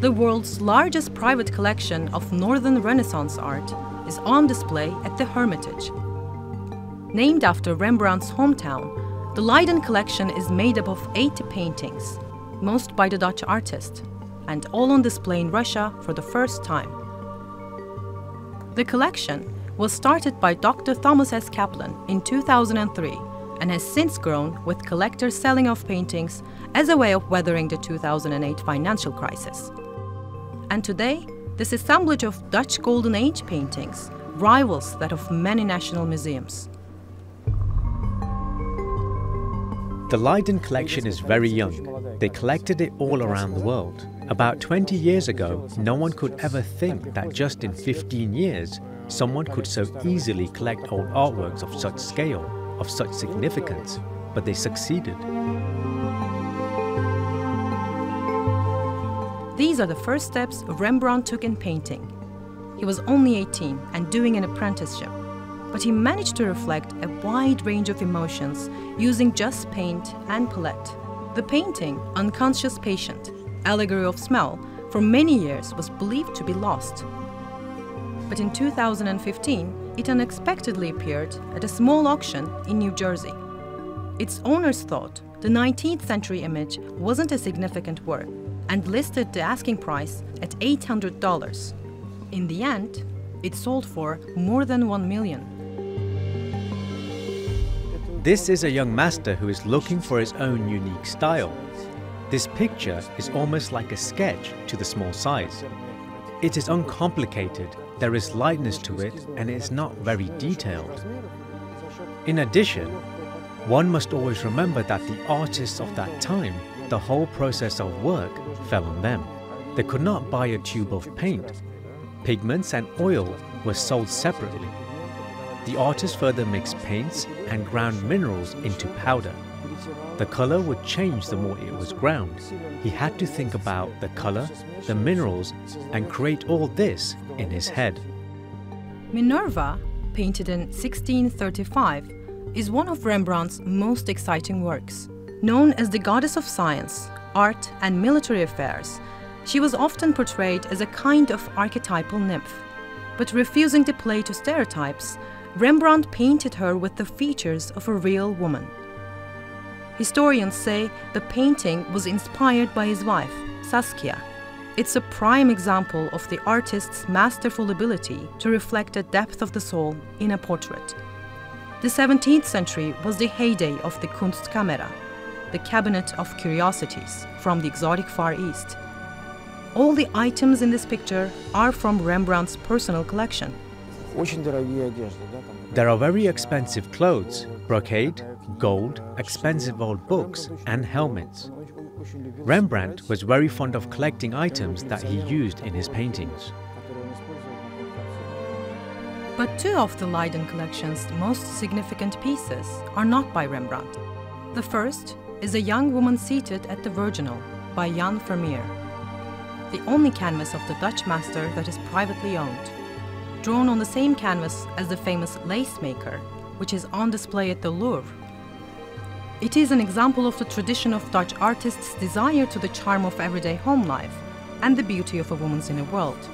The world's largest private collection of Northern Renaissance art is on display at the Hermitage. Named after Rembrandt's hometown, the Leiden Collection is made up of 80 paintings, most by the Dutch artist, and all on display in Russia for the first time. The collection was started by Dr. Thomas S. Kaplan in 2003 and has since grown, with collectors selling off paintings as a way of weathering the 2008 financial crisis. And today, this assemblage of Dutch Golden Age paintings rivals that of many national museums. The Leiden Collection is very young. They collected it all around the world. About 20 years ago, no one could ever think that just in 15 years, someone could so easily collect old artworks of such scale, of such significance, but they succeeded. These are the first steps Rembrandt took in painting. He was only 18 and doing an apprenticeship, but he managed to reflect a wide range of emotions using just paint and palette. The painting, Unconscious Patient, Allegory of Smell, for many years was believed to be lost. But in 2015, it unexpectedly appeared at a small auction in New Jersey. Its owners thought the 19th century image wasn't a significant work and listed the asking price at $800. In the end, it sold for more than $1 million. This is a young master who is looking for his own unique style. This picture is almost like a sketch to the small size. It is uncomplicated, there is lightness to it, and it is not very detailed. In addition, one must always remember that the artists of that time, the whole process of work fell on them. They could not buy a tube of paint. Pigments and oil were sold separately. The artist further mixed paints and ground minerals into powder. The color would change the more it was ground. He had to think about the color, the minerals, and create all this in his head. Minerva, painted in 1635, is one of Rembrandt's most exciting works. Known as the goddess of science, art, and military affairs, she was often portrayed as a kind of archetypal nymph. But refusing to play to stereotypes, Rembrandt painted her with the features of a real woman. Historians say the painting was inspired by his wife, Saskia. It's a prime example of the artist's masterful ability to reflect the depth of the soul in a portrait. The 17th century was the heyday of the Kunstkamera, the cabinet of curiosities from the exotic Far East. All the items in this picture are from Rembrandt's personal collection. There are very expensive clothes, brocade, gold, expensive old books, and helmets. Rembrandt was very fond of collecting items that he used in his paintings. But two of the Leiden Collection's most significant pieces are not by Rembrandt. The first is a young woman seated at the Virginal by Jan Vermeer, the only canvas of the Dutch master that is privately owned, drawn on the same canvas as the famous Lace Maker, which is on display at the Louvre. It is an example of the tradition of Dutch artists' desire to the charm of everyday home life and the beauty of a woman's inner world.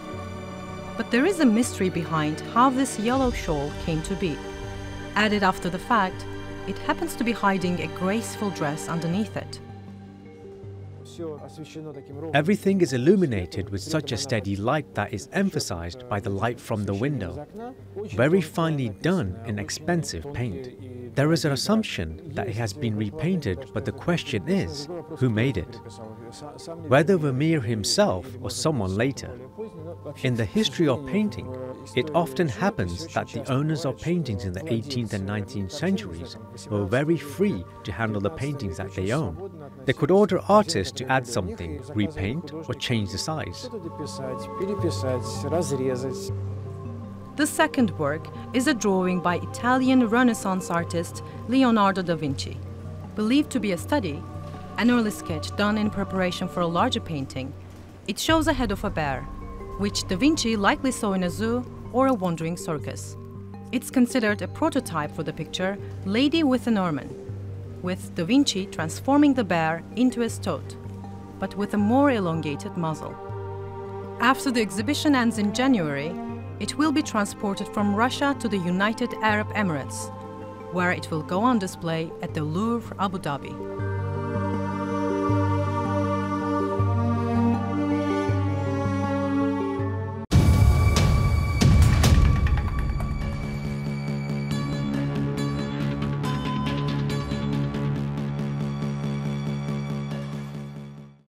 But there is a mystery behind how this yellow shawl came to be. Added after the fact, it happens to be hiding a graceful dress underneath it. Everything is illuminated with such a steady light that is emphasized by the light from the window. Very finely done in expensive paint. There is an assumption that it has been repainted, but the question is, who made it? Whether Vermeer himself or someone later. In the history of painting, it often happens that the owners of paintings in the 18th and 19th centuries were very free to handle the paintings that they own. They could order artists to add something, repaint, or change the size. The second work is a drawing by Italian Renaissance artist Leonardo da Vinci. Believed to be a study, an early sketch done in preparation for a larger painting, it shows a head of a bear, which da Vinci likely saw in a zoo or a wandering circus. It's considered a prototype for the picture Lady with an Ermine, with da Vinci transforming the bear into a stoat, but with a more elongated muzzle. After the exhibition ends in January, it will be transported from Russia to the United Arab Emirates, where it will go on display at the Louvre Abu Dhabi.